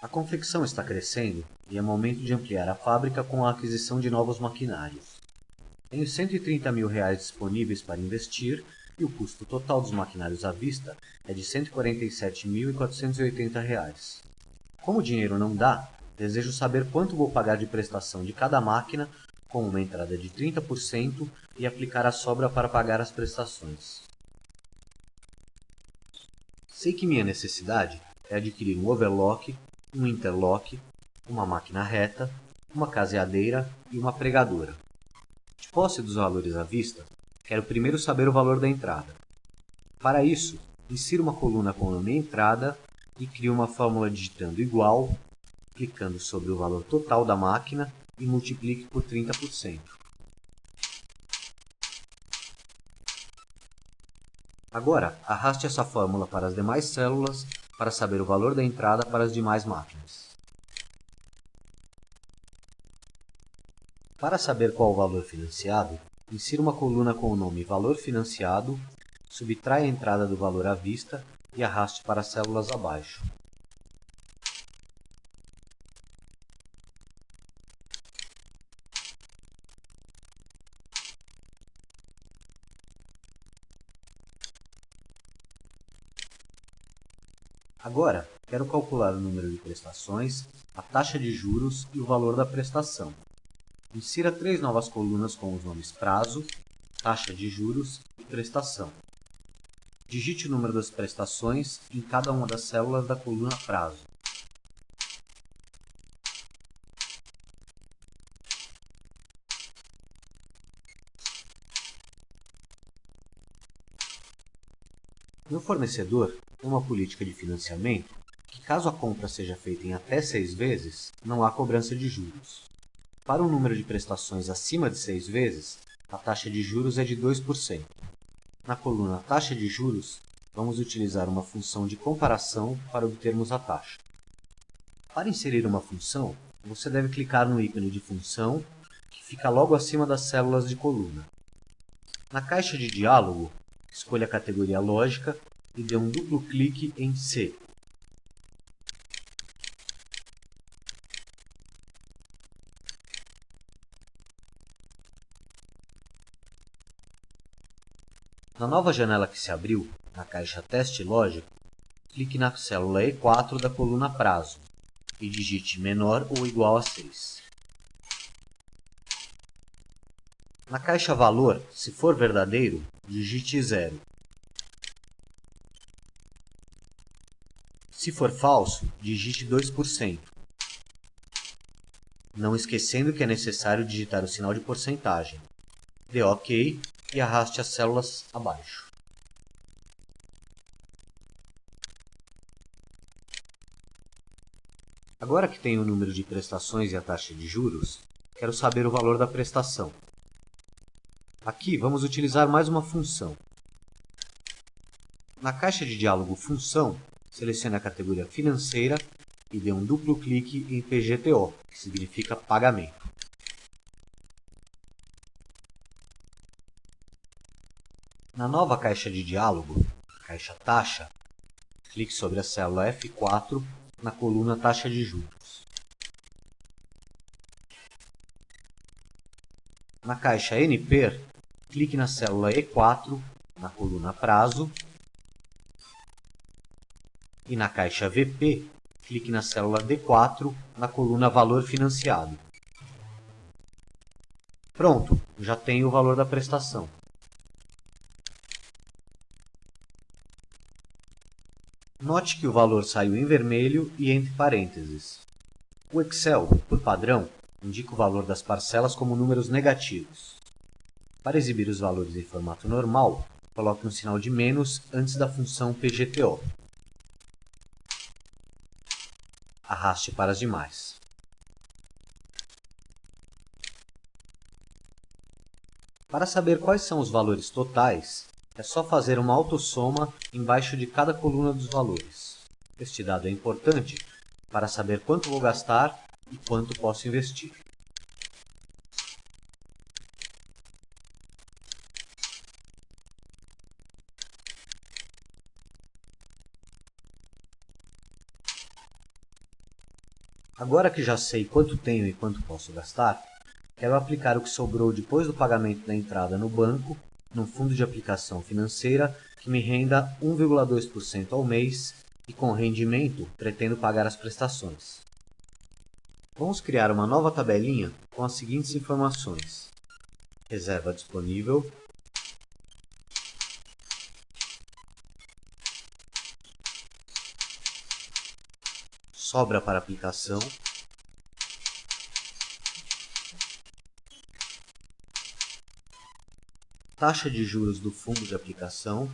A confecção está crescendo e é momento de ampliar a fábrica com a aquisição de novos maquinários. Tenho R$ 130.000 disponíveis para investir e o custo total dos maquinários à vista é de R$ 147.480. Como o dinheiro não dá, desejo saber quanto vou pagar de prestação de cada máquina, com uma entrada de 30% e aplicar a sobra para pagar as prestações. Sei que minha necessidade é adquirir um overlock, um interlock, uma máquina reta, uma caseadeira e uma pregadora. De posse dos valores à vista, quero primeiro saber o valor da entrada. Para isso, insiro uma coluna com a minha entrada e crio uma fórmula digitando igual, clicando sobre o valor total da máquina e multiplique por 30%. Agora, arraste essa fórmula para as demais células para saber o valor da entrada para as demais máquinas. Para saber qual o valor financiado, insira uma coluna com o nome Valor Financiado, subtrai a entrada do valor à vista e arraste para as células abaixo. Agora, quero calcular o número de prestações, a taxa de juros e o valor da prestação. Insira 3 novas colunas com os nomes prazo, taxa de juros e prestação. Digite o número das prestações em cada uma das células da coluna prazo. Meu fornecedor tem uma política de financiamento que, caso a compra seja feita em até 6 vezes, não há cobrança de juros. Para um número de prestações acima de 6 vezes, a taxa de juros é de 2%. Na coluna taxa de juros, vamos utilizar uma função de comparação para obtermos a taxa. Para inserir uma função, você deve clicar no ícone de função, que fica logo acima das células de coluna. Na caixa de diálogo, escolha a categoria lógica e dê um duplo clique em C. Na nova janela que se abriu, na caixa Teste Lógico, clique na célula E4 da coluna Prazo e digite menor ou igual a 6. Na caixa Valor, se for verdadeiro, digite 0. Se for falso, digite 2%. Não esquecendo que é necessário digitar o sinal de porcentagem. Dê OK e arraste as células abaixo. Agora que tenho o número de prestações e a taxa de juros, quero saber o valor da prestação. Aqui vamos utilizar mais uma função. Na caixa de diálogo Função, selecione a categoria Financeira e dê um duplo clique em PGTO, que significa pagamento. Na nova caixa de diálogo, caixa Taxa, clique sobre a célula F4 na coluna Taxa de juros. Na caixa NPER, clique na célula E4 na coluna Prazo e na caixa VP, clique na célula D4 na coluna Valor Financiado. Pronto, já tenho o valor da prestação. Note que o valor saiu em vermelho e entre parênteses. O Excel, por padrão, indica o valor das parcelas como números negativos. Para exibir os valores em formato normal, coloque um sinal de menos antes da função PGTO. Arraste para as demais. Para saber quais são os valores totais, é só fazer uma autossoma embaixo de cada coluna dos valores. Este dado é importante para saber quanto vou gastar e quanto posso investir. Agora que já sei quanto tenho e quanto posso gastar, quero aplicar o que sobrou depois do pagamento da entrada no banco, num fundo de aplicação financeira que me renda 1,2% ao mês e com rendimento pretendo pagar as prestações. Vamos criar uma nova tabelinha com as seguintes informações: reserva disponível, sobra para aplicação, taxa de juros do fundo de aplicação,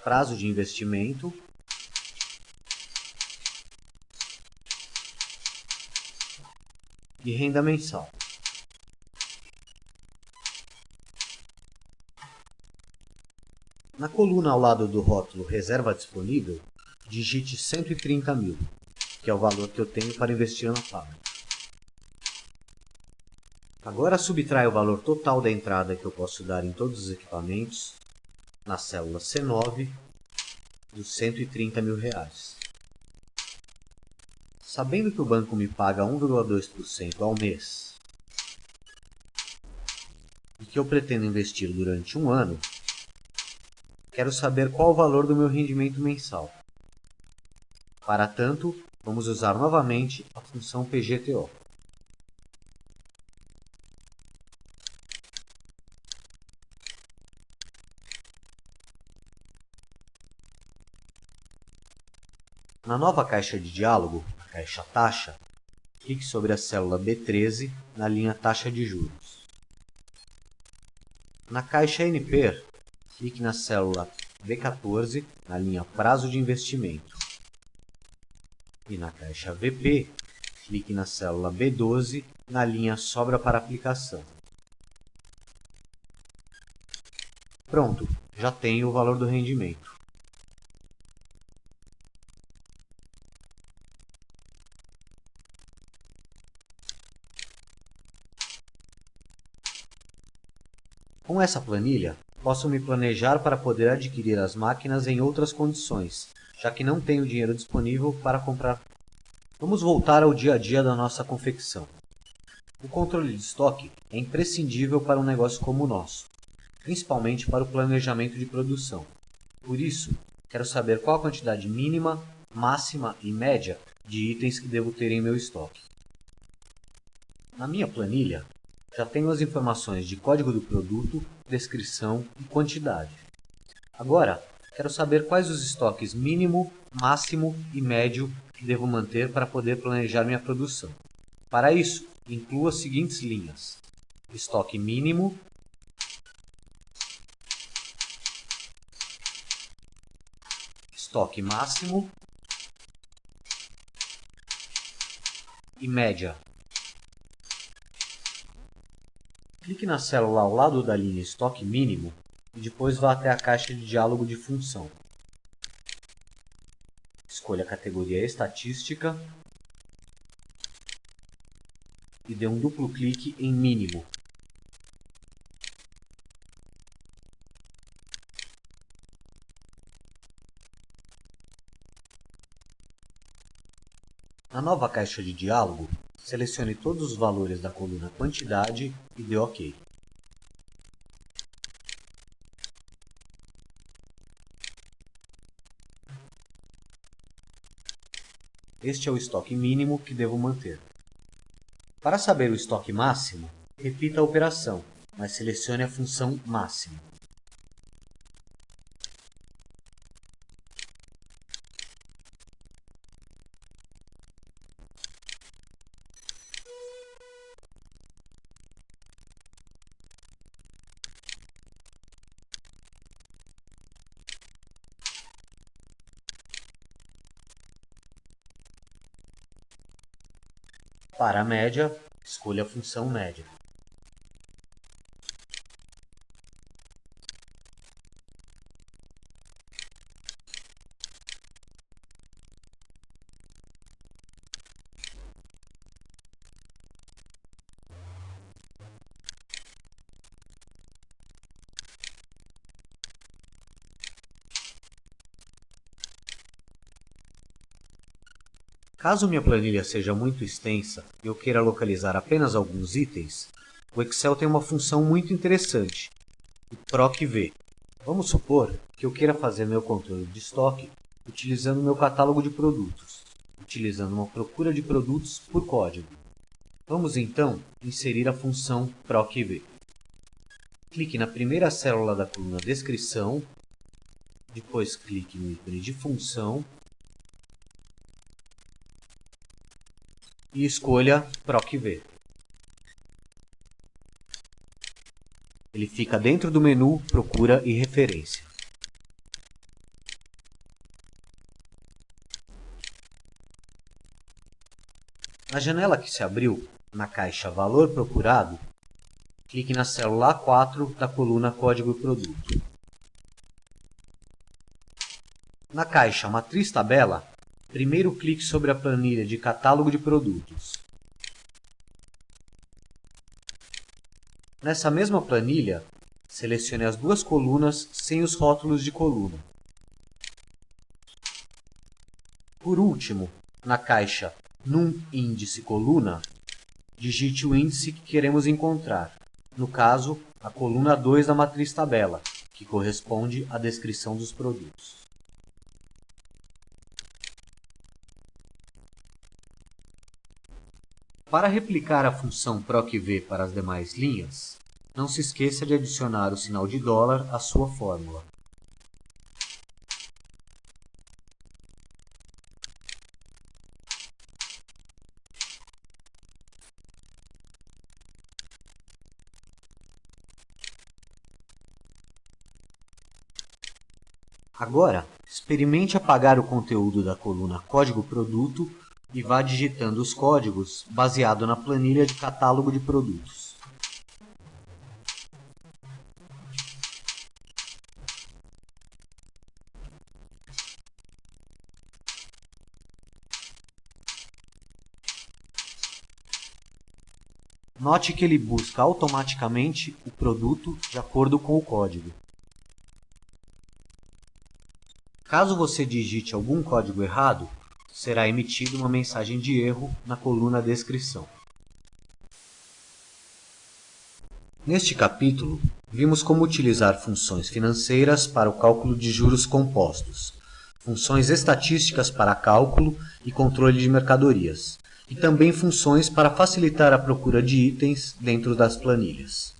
prazo de investimento, e renda mensal. Na coluna ao lado do rótulo Reserva Disponível, digite 130 mil, que é o valor que eu tenho para investir na fábrica. Agora subtrai o valor total da entrada que eu posso dar em todos os equipamentos, na célula C9, dos 130 mil reais. Sabendo que o banco me paga 1,2% ao mês e que eu pretendo investir durante um ano, quero saber qual o valor do meu rendimento mensal. Para tanto, vamos usar novamente a função PGTO. Na nova caixa de diálogo, a caixa taxa, clique sobre a célula B13 na linha taxa de juros. Na caixa NPER, clique na célula B14 na linha prazo de investimento. E na caixa VP, clique na célula B12 na linha sobra para aplicação. Pronto, já tenho o valor do rendimento. Com essa planilha, posso me planejar para poder adquirir as máquinas em outras condições, já que não tenho dinheiro disponível para comprar. Vamos voltar ao dia a dia da nossa confecção. O controle de estoque é imprescindível para um negócio como o nosso, principalmente para o planejamento de produção. Por isso, quero saber qual a quantidade mínima, máxima e média de itens que devo ter em meu estoque. Na minha planilha, já tenho as informações de código do produto, descrição e quantidade. Agora, quero saber quais os estoques mínimo, máximo e médio que devo manter para poder planejar minha produção. Para isso, incluo as seguintes linhas: estoque mínimo, estoque máximo e média. Clique na célula ao lado da linha estoque mínimo e depois vá até a caixa de diálogo de função. Escolha a categoria Estatística e dê um duplo clique em Mínimo. Na nova caixa de diálogo, selecione todos os valores da coluna Quantidade e dê OK. Este é o estoque mínimo que devo manter. Para saber o estoque máximo, repita a operação, mas selecione a função Máximo. Para a média, escolha a função Média. Caso minha planilha seja muito extensa e eu queira localizar apenas alguns itens, o Excel tem uma função muito interessante, o PROC-V. Vamos supor que eu queira fazer meu controle de estoque utilizando meu catálogo de produtos, utilizando uma procura de produtos por código. Vamos então inserir a função PROC-V. Clique na primeira célula da coluna Descrição, depois clique no ícone de função e escolha PROC-V. Ele fica dentro do menu Procura e Referência. Na janela que se abriu, na caixa Valor Procurado, clique na célula A4 da coluna Código e Produto. Na caixa Matriz Tabela, primeiro clique sobre a planilha de Catálogo de Produtos. Nessa mesma planilha, selecione as duas colunas sem os rótulos de coluna. Por último, na caixa Num Índice Coluna, digite o índice que queremos encontrar, no caso, a coluna 2 da matriz tabela, que corresponde à descrição dos produtos. Para replicar a função PROC-V para as demais linhas, não se esqueça de adicionar o sinal de dólar à sua fórmula. Agora, experimente apagar o conteúdo da coluna Código Produto e vá digitando os códigos baseado na planilha de catálogo de produtos. Note que ele busca automaticamente o produto de acordo com o código. Caso você digite algum código errado, será emitida uma mensagem de erro na coluna Descrição. Neste capítulo, vimos como utilizar funções financeiras para o cálculo de juros compostos, funções estatísticas para cálculo e controle de mercadorias, e também funções para facilitar a procura de itens dentro das planilhas.